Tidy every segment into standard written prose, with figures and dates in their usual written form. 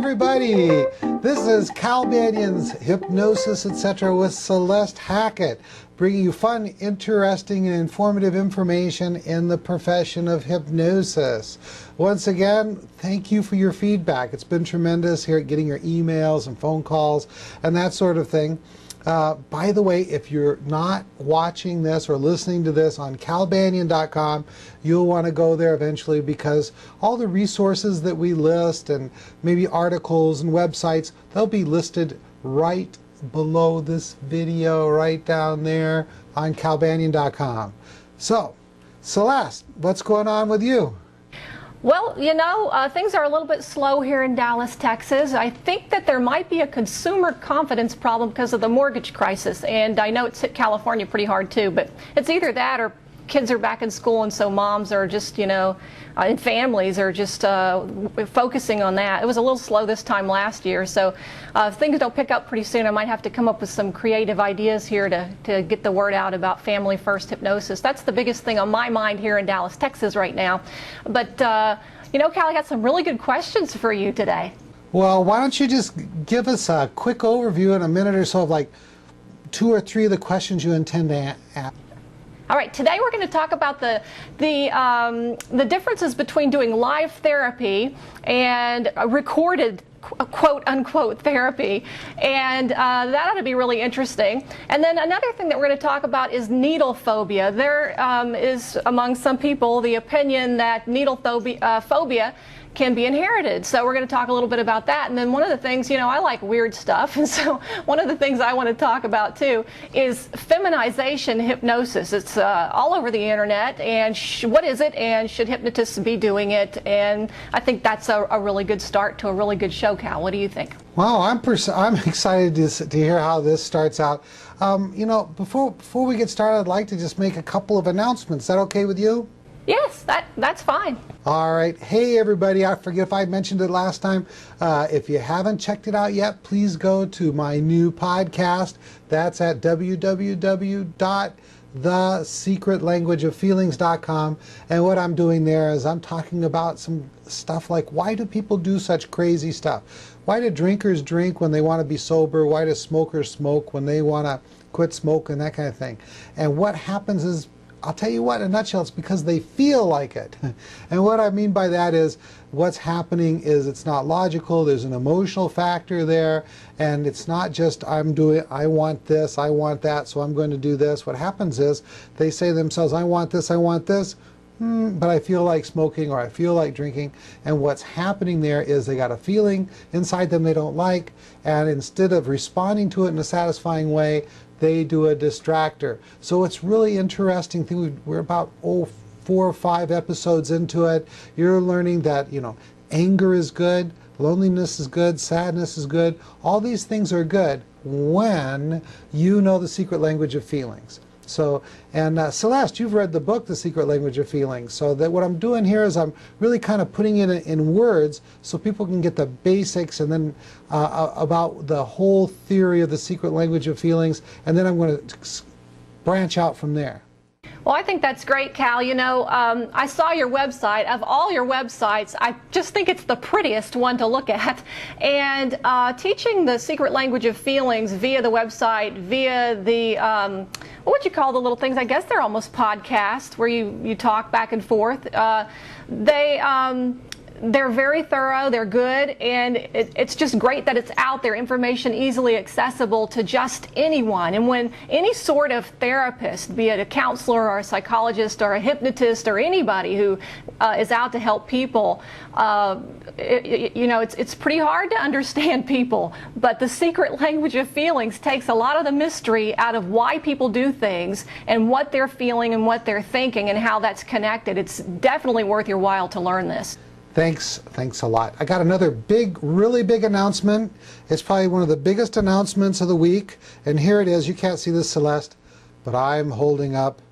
everybody. This is Cal Banyan's Hypnosis, etc. with Celeste Hackett, bringing you fun, interesting, and informative information in the profession of hypnosis. Once again, thank you for your feedback. It's been tremendous here at getting your emails and phone calls and that sort of thing. By the way, if you're not watching this or listening to this on calbanyan.com, you'll want to go there eventually, because all the resources that we list and maybe articles and websites, they'll be listed right below this video, right down there on calbanyan.com. So, Celeste, what's going on with you? Well, you know, things are a little bit slow here in Dallas, Texas. I think that there might be a consumer confidence problem because of the mortgage crisis, and I know it's hit California pretty hard too, but it's either that or kids are back in school, and so moms are just, you know, and families are just focusing on that. It was a little slow this time last year, so if things don't pick up pretty soon, I might have to come up with some creative ideas here to get the word out about family first hypnosis. That's the biggest thing on my mind here in Dallas, Texas right now. But, you know, Cal, I got some really good questions for you today. Well, why don't you just give us a quick overview in a minute or so of like 2 or 3 of the questions you intend to ask. All right, today we're going to talk about the differences between doing live therapy and recorded quote-unquote therapy, and that ought to be really interesting. And then another thing that we're going to talk about is needle phobia. There is among some people the opinion that needle phobia can be inherited. So we're going to talk a little bit about that. And then one of the things, you know, I like weird stuff, and so one of the things I want to talk about too is feminization hypnosis. It's all over the internet, and what is it, and should hypnotists be doing it? And I think that's a really good start to a really good show, Cal. What do you think? Wow, I'm excited to hear how this starts out. You know, before we get started, I'd like to just make a couple of announcements. Is that okay with you? Yes, that's fine. All right. Hey, everybody. I forget if I mentioned it last time. If you haven't checked it out yet, please go to my new podcast. That's at www.thesecretlanguageoffeelings.com. And what I'm doing there is I'm talking about some stuff like, why do people do such crazy stuff? Why do drinkers drink when they want to be sober? Why do smokers smoke when they want to quit smoking? That kind of thing. And what happens is, I'll tell you what, in a nutshell, it's because they feel like it. And what I mean by that is, what's happening is it's not logical, there's an emotional factor there, and it's not just I want this, I want that, so I'm going to do this. What happens is, they say to themselves, I want this, but I feel like smoking or I feel like drinking. And what's happening there is they got a feeling inside them they don't like, and instead of responding to it in a satisfying way, they do a distractor. So it's really interesting thing. We're about 4 or 5 episodes into it. You're learning that, you know, anger is good, loneliness is good, sadness is good. All these things are good when you know the secret language of feelings. So, and Celeste, you've read the book, The Secret Language of Feelings. So that what I'm doing here is I'm really kind of putting it in words so people can get the basics, and then about the whole theory of the secret language of feelings, and then I'm going to branch out from there. Well, I think that's great, Cal. You know, I saw your website. Of all your websites, I just think it's the prettiest one to look at. And teaching the secret language of feelings via the website, via the, what would you call the little things? I guess they're almost podcasts where you talk back and forth. They're very thorough, they're good, and it's just great that it's out there, information easily accessible to just anyone. And when any sort of therapist, be it a counselor or a psychologist or a hypnotist or anybody who is out to help people, you know, it's pretty hard to understand people, but the secret language of feelings takes a lot of the mystery out of why people do things and what they're feeling and what they're thinking and how that's connected. It's definitely worth your while to learn this. Thanks a lot. I got another really big announcement. It's probably one of the biggest announcements of the week, and here it is. You can't see this, Celeste, but I'm holding up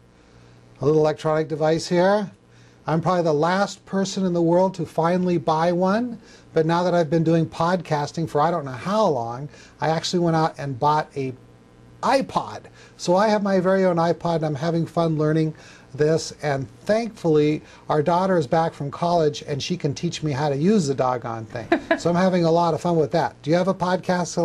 a little electronic device here. I'm probably the last person in the world to finally buy one, but now that I've been doing podcasting for I don't know how long, I actually went out and bought a iPod. So I have my very own iPod, and I'm having fun learning this, and thankfully our daughter is back from college and she can teach me how to use the doggone thing. So I'm having a lot of fun with that. Do you have a podcast,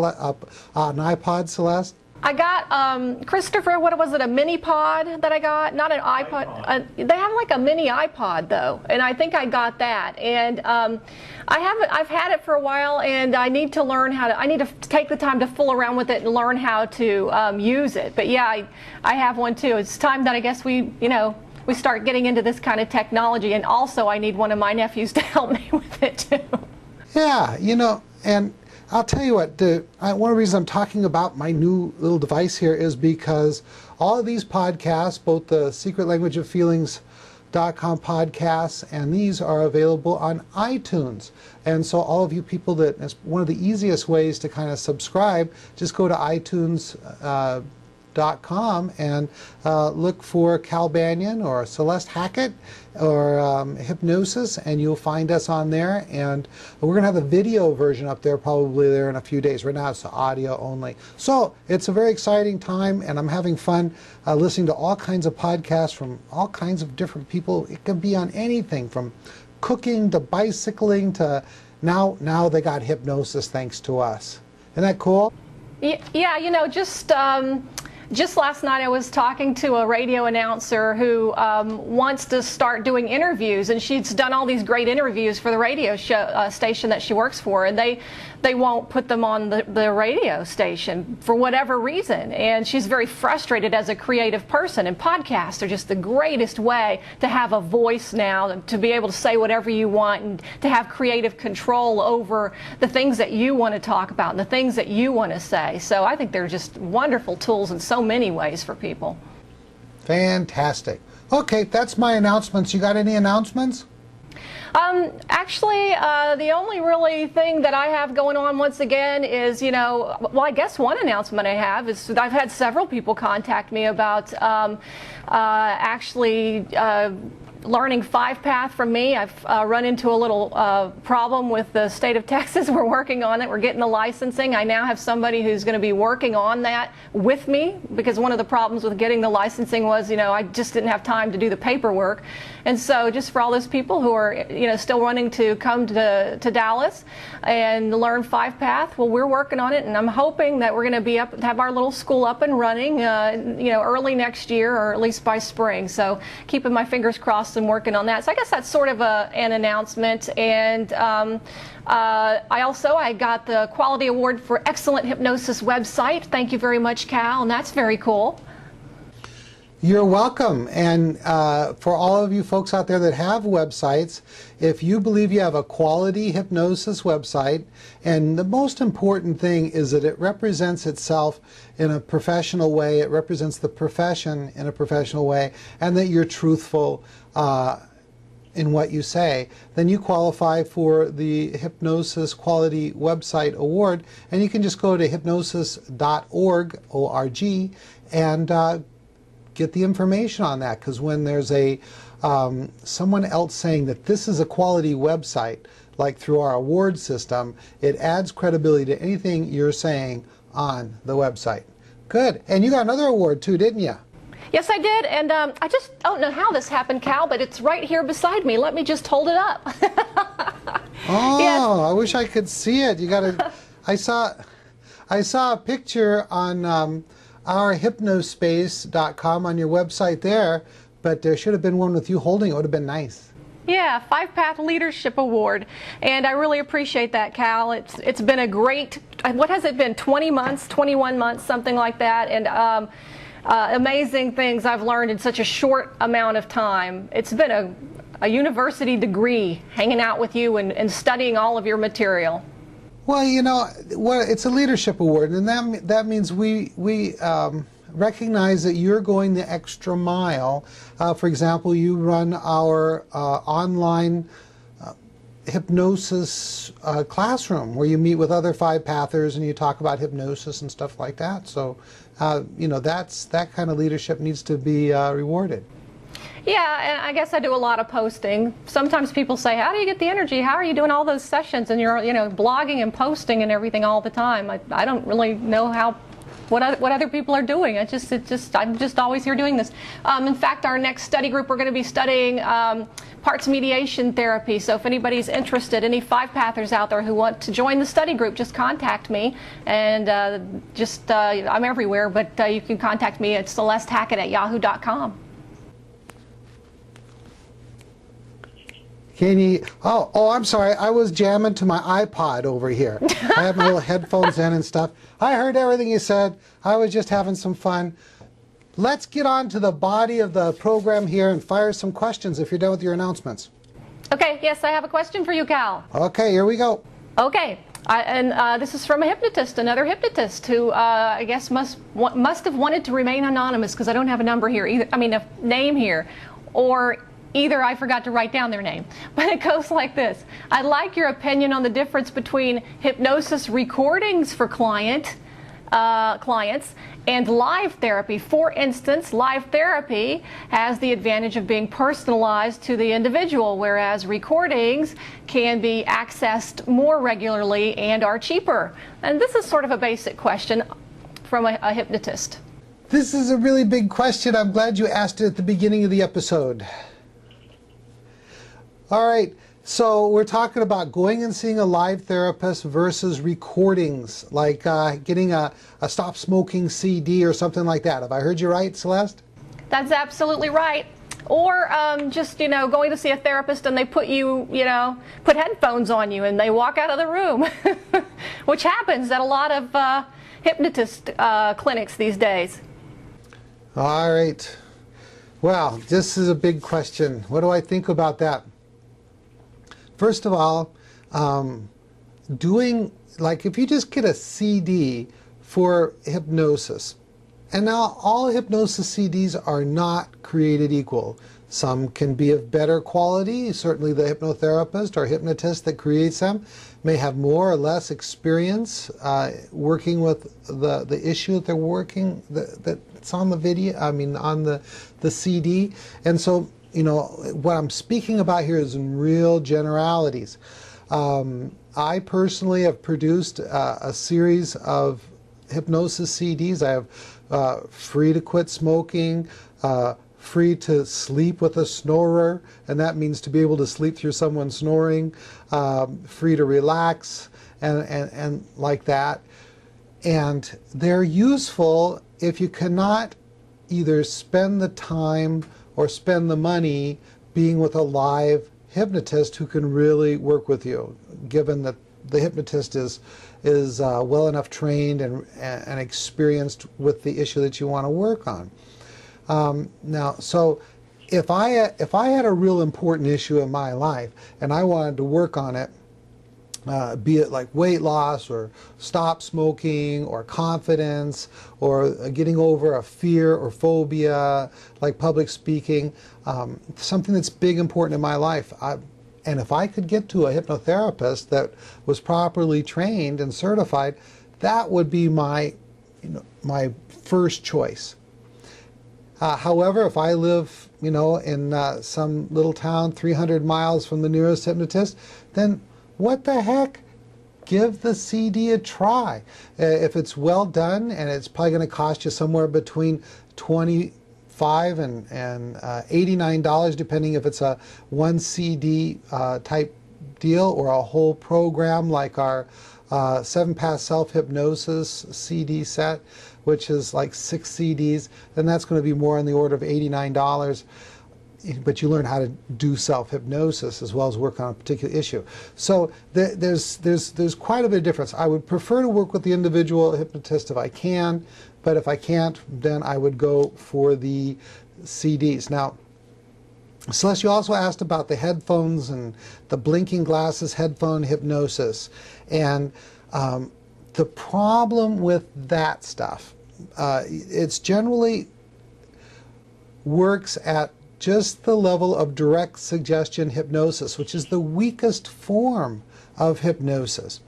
an iPod, Celeste? I got, Christopher, what was it, a mini pod that I got? Not an iPod. They have like a mini iPod though, and I think I got that. And I've had it for a while, and I need to learn how to, I need to take the time to fool around with it and learn how to use it. But yeah, I have one too. It's time that I guess we start getting into this kind of technology, and also I need one of my nephews to help me with it too. Yeah, and I'll tell you what, one of the reasons I'm talking about my new little device here is because all of these podcasts, both the Secret Language of Feelings.com podcasts and these are available on iTunes. And so all of you people, that's one of the easiest ways to kind of subscribe, just go to iTunes.com and look for Cal Banyan or Celeste Hackett or Hypnosis, and you'll find us on there. And we're going to have a video version up there probably there in a few days. Right now it's audio only. So it's a very exciting time, and I'm having fun listening to all kinds of podcasts from all kinds of different people. It can be on anything from cooking to bicycling to now they got hypnosis thanks to us. Isn't that cool? Yeah, just last night I was talking to a radio announcer who wants to start doing interviews, and she's done all these great interviews for the radio show, station that she works for, and they won't put them on the radio station for whatever reason. And she's very frustrated as a creative person, and podcasts are just the greatest way to have a voice now, to be able to say whatever you want and to have creative control over the things that you want to talk about and the things that you want to say. So I think they're just wonderful tools in so many ways for people. Fantastic. Okay, that's my announcements. You got any announcements? Actually, the only really thing that I have going on once again is, well, I guess one announcement I have is I've had several people contact me about actually learning 5-path from me. I've run into a little problem with the state of Texas. We're working on it. We're getting the licensing. I now have somebody who's going to be working on that with me, because one of the problems with getting the licensing was, I just didn't have time to do the paperwork. And so just for all those people who are, still wanting to come to Dallas and learn 5-path, well, we're working on it, and I'm hoping that we're going to be have our little school up and running, early next year, or at least by spring. So keeping my fingers crossed and working on that. So I guess that's sort of an announcement. And I got the Quality Award for Excellent Hypnosis website. Thank you very much, Cal, and that's very cool. You're welcome. And for all of you folks out there that have websites, if you believe you have a quality hypnosis website, and the most important thing is that it represents itself in a professional way, it represents the profession in a professional way, and that you're truthful in what you say, then you qualify for the Hypnosis Quality Website Award. And you can just go to hypnosis.org, O-R-G, and get the information on that, because when there's someone else saying that this is a quality website, like through our award system, it adds credibility to anything you're saying on the website. Good. And you got another award too, didn't you? Yes, I did, and I just don't know how this happened, Cal, but it's right here beside me. Let me just hold it up. Oh, yes. I wish I could see it. You got to. I saw a picture on our hypnospace.com on your website there, but there should have been one with you holding it. It would have been nice. Yeah, 5-Path Leadership Award, and I really appreciate that, Cal. It's been a great, what has it been, 20 months, 21 months, something like that, and amazing things I've learned in such a short amount of time. It's been a university degree hanging out with you and studying all of your material. Well, it's a leadership award, and that means we recognize that you're going the extra mile. For example, you run our online hypnosis classroom where you meet with other 5-pathers and you talk about hypnosis and stuff like that. So, that kind of leadership needs to be rewarded. Yeah, and I guess I do a lot of posting. Sometimes people say, how do you get the energy? How are you doing all those sessions? And you're, blogging and posting and everything all the time. I don't really know how what other people are doing. I'm just always here doing this. In fact, our next study group, we're going to be studying parts mediation therapy. So if anybody's interested, any 5-pathers out there who want to join the study group, just contact me. And I'm everywhere, but you can contact me at celestehackett@yahoo.com. Can you, oh, I'm sorry. I was jamming to my iPod over here. I have my little headphones in and stuff. I heard everything you said. I was just having some fun. Let's get on to the body of the program here and fire some questions if you're done with your announcements. Okay, yes, I have a question for you, Cal. Okay, here we go. Okay, this is from a hypnotist, another hypnotist who I guess must have wanted to remain anonymous because I don't have a number here, a name here, or either I forgot to write down their name. But it goes like this. I'd like your opinion on the difference between hypnosis recordings for clients and live therapy. For instance, live therapy has the advantage of being personalized to the individual, whereas recordings can be accessed more regularly and are cheaper. And this is sort of a basic question from a hypnotist. This is a really big question. I'm glad you asked it at the beginning of the episode. All right, so we're talking about going and seeing a live therapist versus recordings, like getting a stop smoking CD or something like that. Have I heard you right, Celeste? That's absolutely right. Or just, going to see a therapist and they put headphones on you and they walk out of the room, which happens at a lot of hypnotist clinics these days. All right. Well, this is a big question. What do I think about that? First of all, if you just get a CD for hypnosis, and now all hypnosis CDs are not created equal. Some can be of better quality. Certainly the hypnotherapist or hypnotist that creates them may have more or less experience working with the issue that they're working, that's on the video, on the CD. And so, what I'm speaking about here is in real generalities. I personally have produced a series of hypnosis CDs. I have Free to Quit Smoking, Free to Sleep with a Snorer, and that means to be able to sleep through someone snoring, Free to Relax, and like that. And they're useful if you cannot either spend the time or spend the money being with a live hypnotist who can really work with you, given that the hypnotist is well enough trained and experienced with the issue that you want to work on. Now, so if I had a real important issue in my life and I wanted to work on it, be it like weight loss or stop smoking or confidence or getting over a fear or phobia like public speaking, something that's big important in my life. And if I could get to a hypnotherapist that was properly trained and certified, that would be my first choice. However, if I live, in some little town 300 miles from the nearest hypnotist, then what the heck? Give the CD a try. If it's well done, and it's probably going to cost you somewhere between $25 and $89, depending if it's a one CD type deal or a whole program like our 7-Path Self-Hypnosis CD set, which is like 6 CDs, then that's going to be more on the order of $89. But you learn how to do self-hypnosis as well as work on a particular issue. So there's quite a bit of difference. I would prefer to work with the individual hypnotist if I can, but if I can't, then I would go for the CDs. Now, Celeste, you also asked about the headphones and the blinking glasses headphone hypnosis. And the problem with that stuff, it's generally works at just the level of direct suggestion hypnosis, which is the weakest form of hypnosis.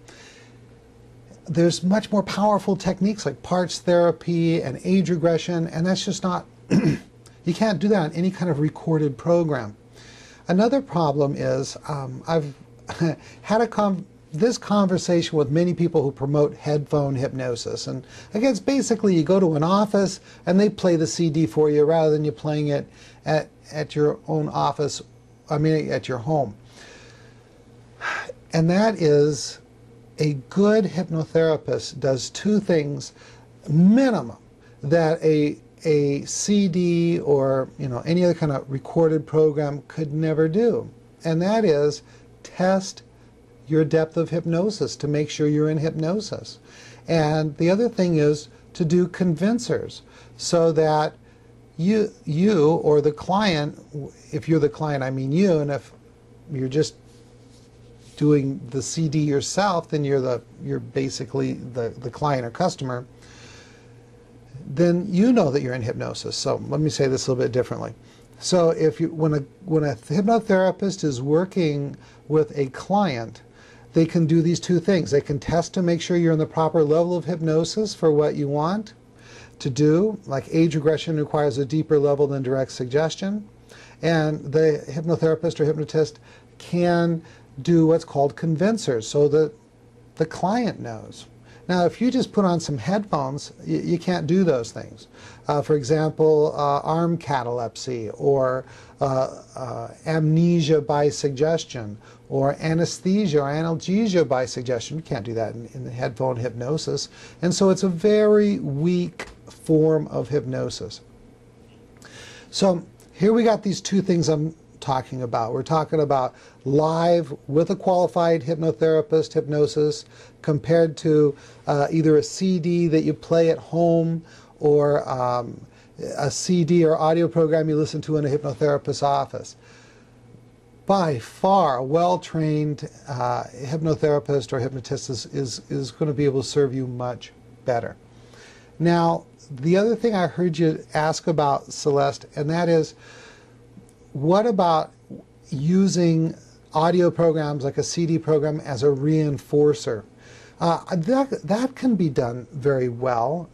There's much more powerful techniques like parts therapy and age regression, and that's just not, you can't do that on any kind of recorded program. Another problem is I've had a this conversation with many people who promote headphone hypnosis. And again, it's basically you go to an office and they play the CD for you rather than you playing it at your own office, at your home. And that is, a good hypnotherapist does two things minimum that a CD or any other kind of recorded program could never do. And that is test your depth of hypnosis to make sure you're in hypnosis. And the other thing is to do convincers so that you or the client, if you're the client, I mean you, and if you're just doing the CD yourself, then you're basically the client or customer, then you know that you're in hypnosis. So let me say this a little bit differently. So when a hypnotherapist is working with a client, they can do these two things. They can test to make sure you're in the proper level of hypnosis for what you want to do, like age regression requires a deeper level than direct suggestion. And the hypnotherapist or hypnotist can do what's called convincers so that the client knows. Now, if you just put on some headphones, you can't do those things. For example, arm catalepsy or amnesia by suggestion or anesthesia or analgesia by suggestion. You can't do that in the headphone hypnosis. And so it's a very weak form of hypnosis. So here we got these two things I'm talking about. We're talking about live with a qualified hypnotherapist hypnosis compared to either a CD that you play at home or a CD or audio program you listen to in a hypnotherapist's office. By far, a well-trained hypnotherapist or hypnotist is going to be able to serve you much better. Now, the other thing I heard you ask about, Celeste, and that is, what about using audio programs like a CD program as a reinforcer? That can be done very well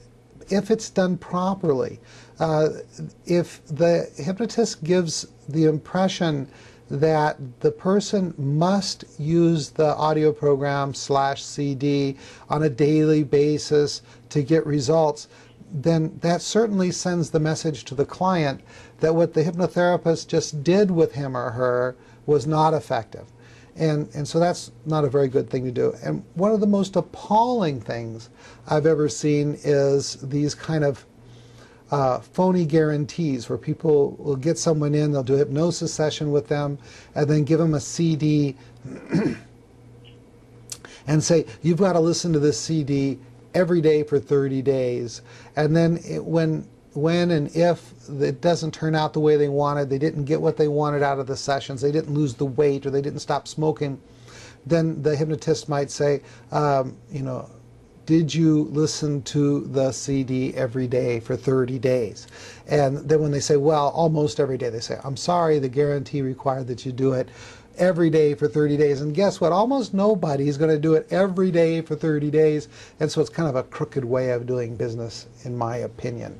if it's done properly. If the hypnotist gives the impression that the person must use the audio program / CD on a daily basis to get results, then that certainly sends the message to the client that what the hypnotherapist just did with him or her was not effective. And so that's not a very good thing to do. And one of the most appalling things I've ever seen is these kind of phony guarantees where people will get someone in, they'll do a hypnosis session with them, and then give them a CD and say, you've got to listen to this CD every day for 30 days. And then when and if it doesn't turn out the way they wanted, they didn't get what they wanted out of the sessions, they didn't lose the weight, or they didn't stop smoking, then the hypnotist might say, did you listen to the CD every day for 30 days? And then when they say, well, almost every day, they say, I'm sorry, the guarantee required that you do it every day for 30 days. And guess what? Almost nobody is going to do it every day for 30 days. And so it's kind of a crooked way of doing business, in my opinion.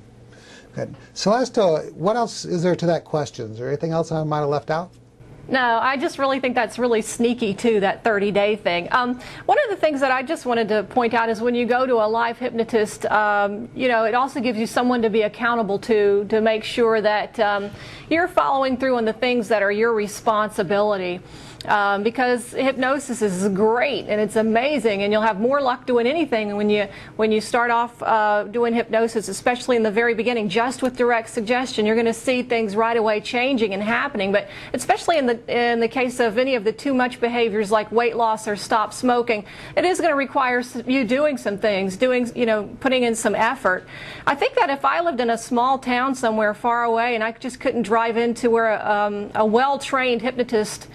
Good. Celeste, what else is there to that question? Is there anything else I might have left out? No, I just really think that's really sneaky too, that 30-day thing. One of the things that I just wanted to point out is when you go to a live hypnotist, it also gives you someone to be accountable to make sure that you're following through on the things that are your responsibility. Because hypnosis is great and it's amazing, and you'll have more luck doing anything when you start off doing hypnosis, especially in the very beginning, just with direct suggestion. You're going to see things right away changing and happening. But especially in the case of any of the too much behaviors like weight loss or stop smoking, it is going to require you doing some things, putting in some effort. I think that if I lived in a small town somewhere far away and I just couldn't drive into where a well-trained hypnotist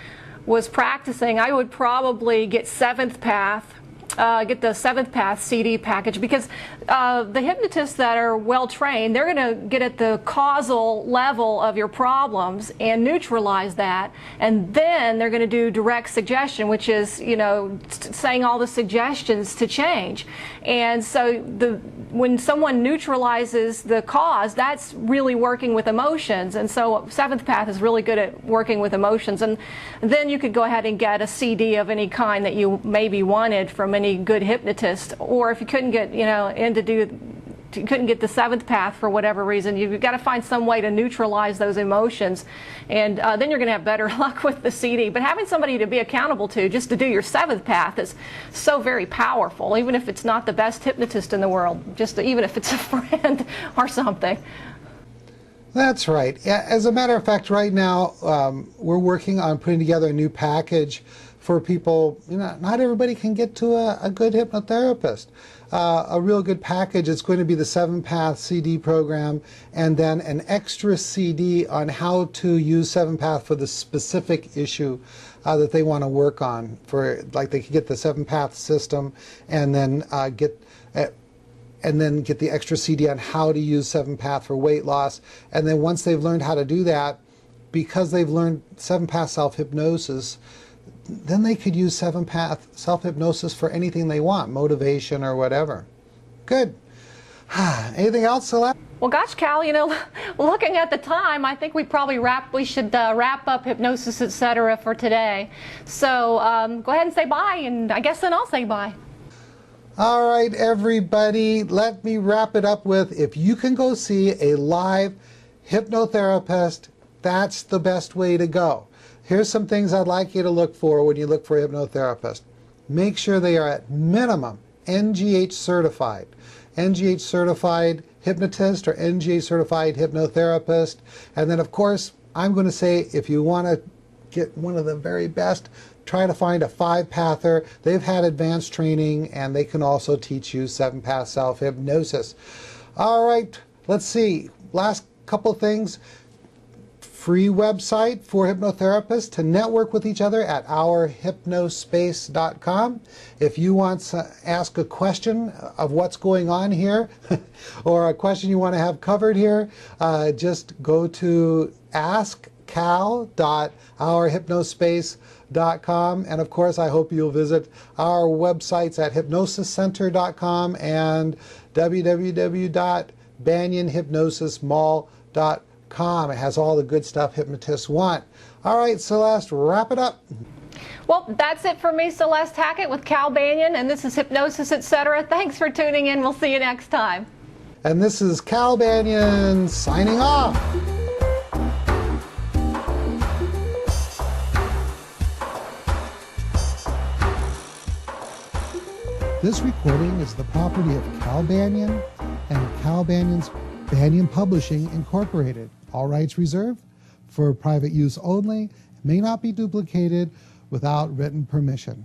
was practicing, I would probably get seventh path get the Seventh Path CD package, because the hypnotists that are well trained, they're going to get at the causal level of your problems and neutralize that, and then they're going to do direct suggestion, which is, you know, saying all the suggestions to change. And so when someone neutralizes the cause, that's really working with emotions. And so Seventh Path is really good at working with emotions. And then you could go ahead and get a CD of any kind that you maybe wanted from any good hypnotist. Or if you couldn't get, you know, you couldn't get the Seventh Path for whatever reason, you've got to find some way to neutralize those emotions, and then you're going to have better luck with the CD. But having somebody to be accountable to, just to do your Seventh Path, is so very powerful, even if it's not the best hypnotist in the world, just even if it's a friend or something. That's right. As a matter of fact, right now we're working on putting together a new package for people. You know, not everybody can get to a good hypnotherapist. A real good package is going to be the 7-Path CD program, and then an extra CD on how to use 7-Path for the specific issue that they want to work on. For, like, they could get the 7-Path system and then get the extra CD on how to use 7-Path for weight loss. And then once they've learned how to do that, because they've learned 7-Path self-hypnosis, then they could use 7-Path self-hypnosis for anything they want, motivation or whatever. Good. Anything else, Celeste? Well, gosh, Cal, you know, looking at the time, I think we should wrap up Hypnosis, etc. for today. So go ahead and say bye, and I guess then I'll say bye. All right, everybody, let me wrap it up with, if you can go see a live hypnotherapist, that's the best way to go. Here's some things I'd like you to look for when you look for a hypnotherapist. Make sure they are at minimum NGH certified. NGH certified hypnotist or NGH certified hypnotherapist. And then, of course, I'm going to say, if you want to get one of the very best, try to find a 5-pather. They've had advanced training, and they can also teach you 7-Path self-hypnosis. All right, let's see. Last couple things. Free website for hypnotherapists to network with each other at ourhypnospace.com. If you want to ask a question of what's going on here or a question you want to have covered here, just go to askcal.ourhypnospace.com. And of course, I hope you'll visit our websites at hypnosiscenter.com and www.banyanhypnosismall.com. It has all the good stuff hypnotists want. All right, Celeste, wrap it up. Well, that's it for me, Celeste Hackett with Cal Banyan, and this is Hypnosis, etc. Thanks for tuning in. We'll see you next time. And this is Cal Banyan signing off. This recording is the property of Cal Banyan and Cal Banyan's Banyan Publishing, Incorporated. All rights reserved. For private use only. May not be duplicated without written permission.